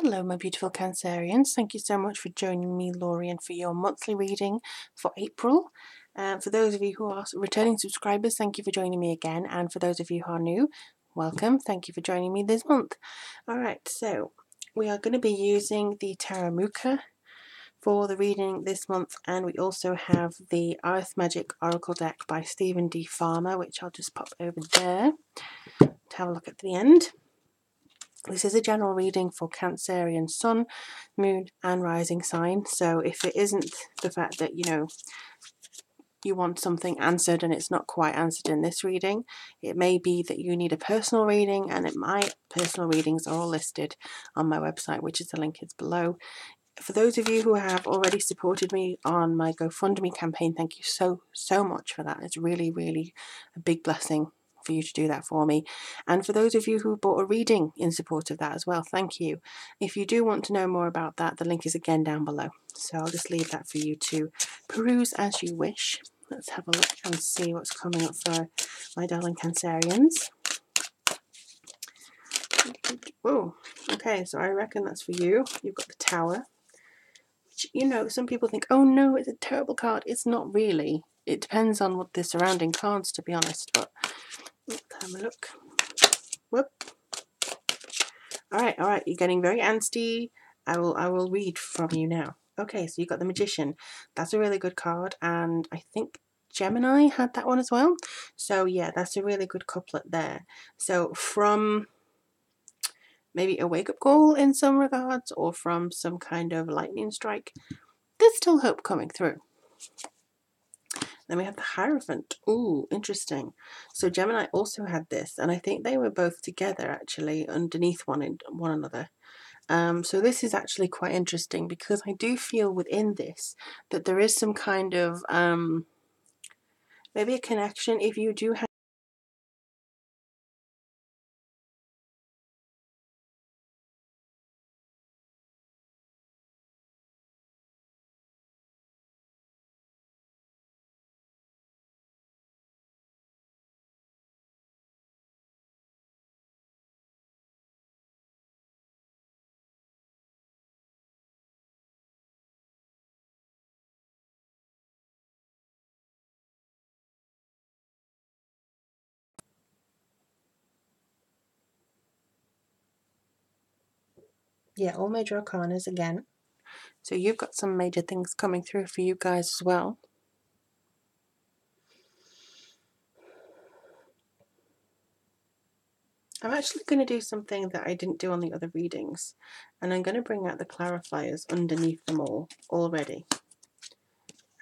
Hello, my beautiful Cancerians. Thank you so much for joining me, Lorien, for your monthly reading for April. For those of you who are returning subscribers, thank you for joining me again. And for those of you who are new, welcome. Thank you for joining me this month. Alright, so we are going to be using the Taramuka for the reading this month, and we also have the Earth Magic Oracle deck by Stephen D. Farmer, which I'll just pop over there to have a look at the end. This is a general reading for Cancerian Sun, Moon and Rising sign. So if it isn't the fact that, you want something answered and it's not quite answered in this reading, it may be that you need a personal reading, and my personal readings are all listed on my website, which is the link is below. For those of you who have already supported me on my GoFundMe campaign, thank you so much for that. It's really, really a big blessing for you to do that for me. And for those of you who bought a reading in support of that as well, thank you. If you do want to know more about that, the link is again down below. So I'll just leave that for you to peruse as you wish. Let's have a look and see what's coming up for my darling Cancerians. Whoa, okay, so I reckon that's for you. You've got the Tower. Some people think, oh no, it's a terrible card. It's not really. It depends on what the surrounding cards, to be honest. But let's have a look. Whoop. All right. You're getting very angsty. I will read from you now. Okay, so you got the Magician. That's a really good card, and I think Gemini had that one as well. So yeah, that's a really good couplet there. So from maybe a wake-up call in some regards, or from some kind of lightning strike, there's still hope coming through. Then we have the Hierophant. Ooh, interesting. So Gemini also had this, and I think they were both together actually underneath one another. So this is actually quite interesting, because I do feel within this that there is some kind of maybe a connection. If you do have all major arcanas again. So you've got some major things coming through for you guys as well. I'm actually going to do something that I didn't do on the other readings, and I'm going to bring out the clarifiers underneath them all already.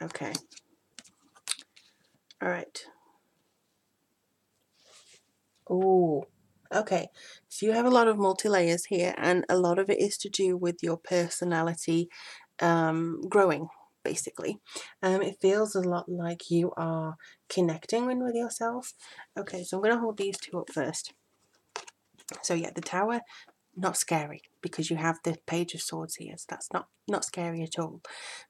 Okay. All right. Oh, okay. So you have a lot of multi-layers here, and a lot of it is to do with your personality growing, basically. It feels a lot like you are connecting with yourself. Okay, so I'm going to hold these two up first. So yeah, the Tower, not scary, because you have the Page of Swords here, so that's not scary at all.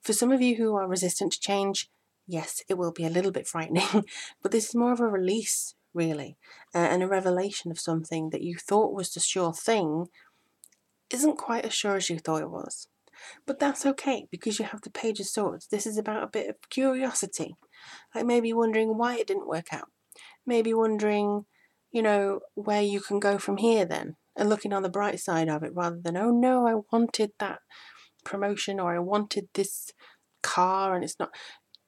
For some of you who are resistant to change, yes, it will be a little bit frightening, but this is more of a release, really, and a revelation of something that you thought was the sure thing isn't quite as sure as you thought it was. But that's okay, because you have the Page of Swords. This is about a bit of curiosity, like maybe wondering why it didn't work out, maybe wondering, where you can go from here then, and looking on the bright side of it, rather than, oh no, I wanted that promotion, or I wanted this car and it's not.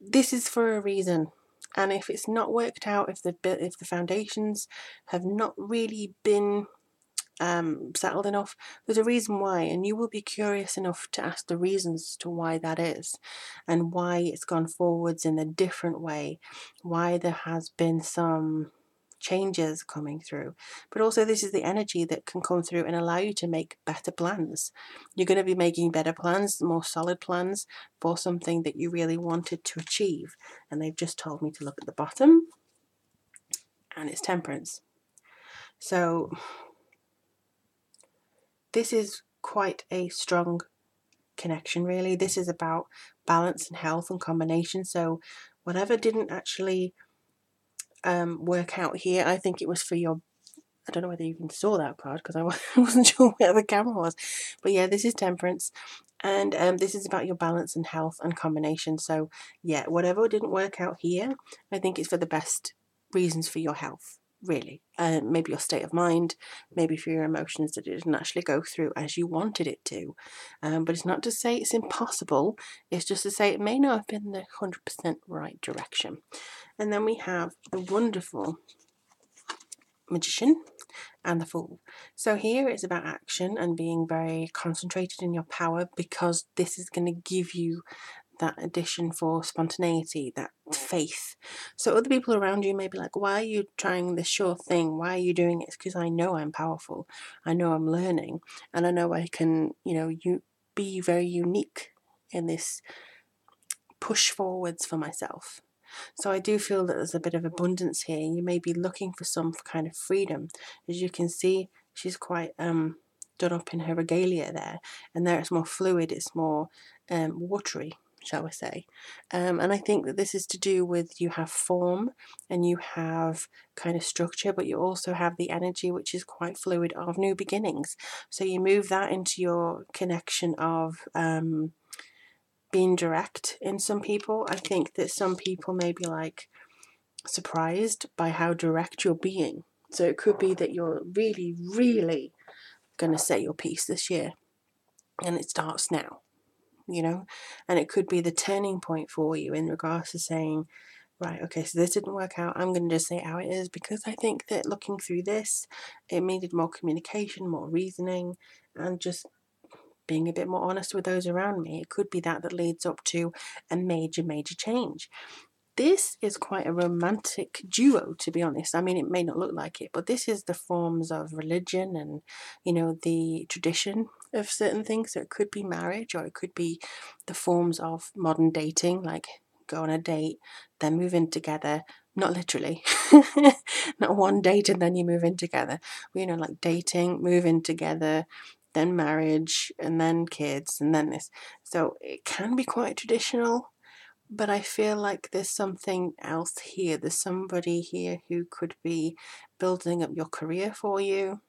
This is for a reason, and if it's not worked out, if the foundations have not really been settled enough, there's a reason why, and you will be curious enough to ask the reasons to why that is, and why it's gone forwards in a different way, why there has been some changes coming through. But also, this is the energy that can come through and allow you to make better plans. You're going to be making better plans, more solid plans for something that you really wanted to achieve. And they've just told me to look at the bottom, and it's Temperance. So this is quite a strong connection, really. This is about balance and health and combination. So whatever didn't actually work out here, I think it was for your I don't know whether you even saw that card because I wasn't sure where the camera was. But yeah, this is Temperance. And this is about your balance and health and combination. So yeah, whatever didn't work out here, I think it's for the best reasons for your health, really. Maybe your state of mind, maybe for your emotions that it didn't actually go through as you wanted it to. But it's not to say it's impossible. It's just to say it may not have been the 100% right direction. And then we have the wonderful Magician and the Fool. So here it's about action and being very concentrated in your power, because this is going to give you that addition for spontaneity, that faith. So other people around you may be like, why are you trying this sure thing? Why are you doing it? It's because I know I'm powerful. I know I'm learning, and I know I can, you be very unique in this push forwards for myself. So I do feel that there's a bit of abundance here. You may be looking for some kind of freedom. As you can see, she's quite done up in her regalia there, and there it's more fluid, it's more watery, shall we say. And I think that this is to do with, you have form and you have kind of structure, but you also have the energy, which is quite fluid, of new beginnings. So you move that into your connection of being direct in some people. I think that some people may be like surprised by how direct you're being. So it could be that you're really, really going to say your piece this year, and it starts now, and it could be the turning point for you in regards to saying, right, okay, so this didn't work out. I'm going to just say it how it is, because I think that looking through this, it needed more communication, more reasoning, and just being a bit more honest with those around me. It could be that leads up to a major, major change. This is quite a romantic duo, to be honest. I mean, it may not look like it, but this is the forms of religion and, the tradition of certain things. So it could be marriage, or it could be the forms of modern dating, like go on a date, then move in together. Not literally, not one date and then you move in together. Like dating, move in together, then marriage, and then kids, and then this. So it can be quite traditional. But I feel like there's something else here. There's somebody here who could be building up your career for you.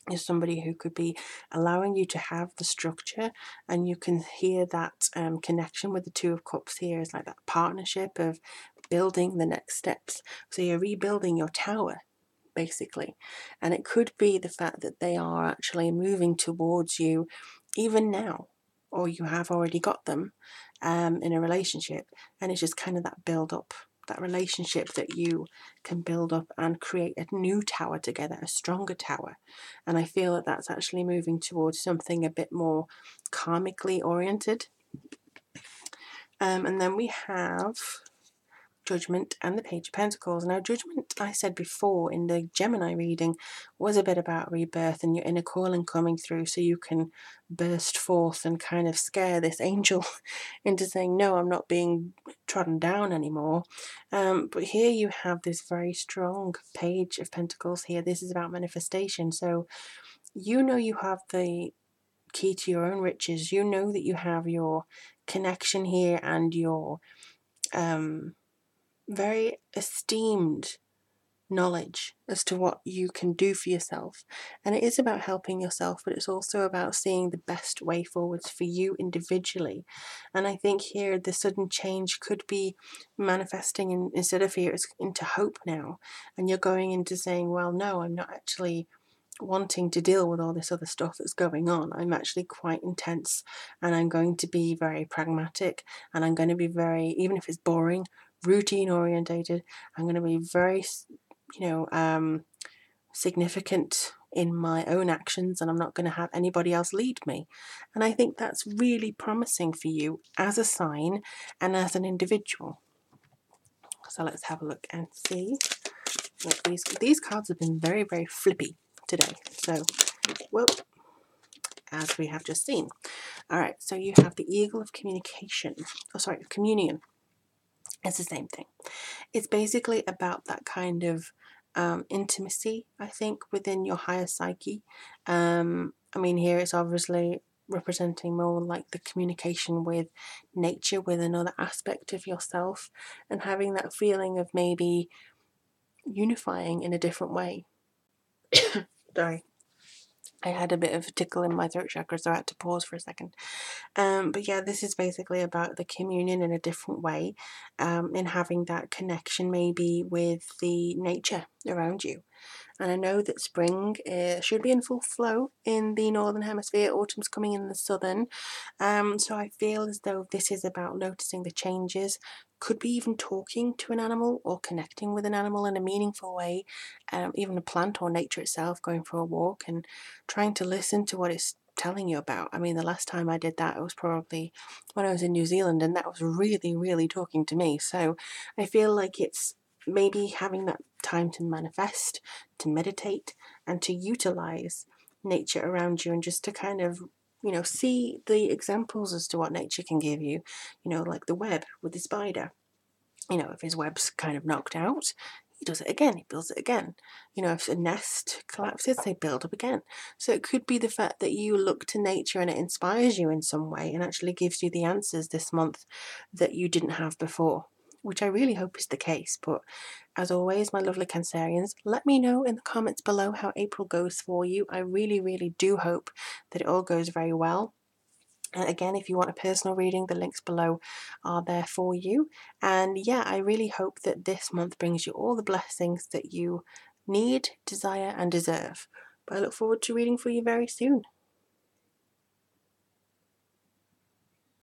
There's somebody who could be allowing you to have the structure, and you can hear that connection with the Two of Cups here is like that partnership of building the next steps. So you're rebuilding your tower, basically. And it could be the fact that they are actually moving towards you even now, or you have already got them in a relationship, and it's just kind of that build up, that relationship that you can build up and create a new tower together, a stronger tower. And I feel that that's actually moving towards something a bit more karmically oriented. And then we have Judgment and the Page of Pentacles. Now, Judgment, I said before in the Gemini reading, was a bit about rebirth and your inner calling coming through, so you can burst forth and kind of scare this angel into saying, no, I'm not being trodden down anymore. But here you have this very strong Page of Pentacles here. This is about manifestation. So you have the key to your own riches. You know that you have your connection here and your very esteemed knowledge as to what you can do for yourself. And it is about helping yourself, but it's also about seeing the best way forwards for you individually. And I think here the sudden change could be manifesting instead of fear, it's into hope now. And you're going into saying, well, no, I'm not actually wanting to deal with all this other stuff that's going on. I'm actually quite intense, and I'm going to be very pragmatic, and I'm going to be very, even if it's boring, routine orientated, I'm going to be very, significant in my own actions, and I'm not going to have anybody else lead me. And I think that's really promising for you as a sign and as an individual. So let's have a look and see. Look, these cards have been very, very flippy today. So, well, as we have just seen. All right, so you have the Eagle of Communication. Oh, sorry, Communion. It's the same thing. It's basically about that kind of intimacy, I think, within your higher psyche. I mean, here it's obviously representing more like the communication with nature, with another aspect of yourself, and having that feeling of maybe unifying in a different way. Sorry. I had a bit of a tickle in my throat chakra, so I had to pause for a second. But yeah, this is basically about the communion in a different way, in having that connection maybe with the nature around you. And I know that spring should be in full flow in the northern hemisphere, autumn's coming in the southern. So I feel as though this is about noticing the changes, could be even talking to an animal or connecting with an animal in a meaningful way, even a plant or nature itself, going for a walk and trying to listen to what it's telling you about. I mean, the last time I did that, it was probably when I was in New Zealand, and that was really, really talking to me. So I feel like it's maybe having that time to manifest, to meditate, and to utilize nature around you, and just to kind of see the examples as to what nature can give you, like the web with the spider. If his web's kind of knocked out, he does it again, he builds it again. If a nest collapses, they build up again. So it could be the fact that you look to nature and it inspires you in some way and actually gives you the answers this month that you didn't have before, which I really hope is the case. But as always, my lovely Cancerians, let me know in the comments below how April goes for you. I really, really do hope that it all goes very well. And again, if you want a personal reading, the links below are there for you. And yeah, I really hope that this month brings you all the blessings that you need, desire, and deserve. But I look forward to reading for you very soon.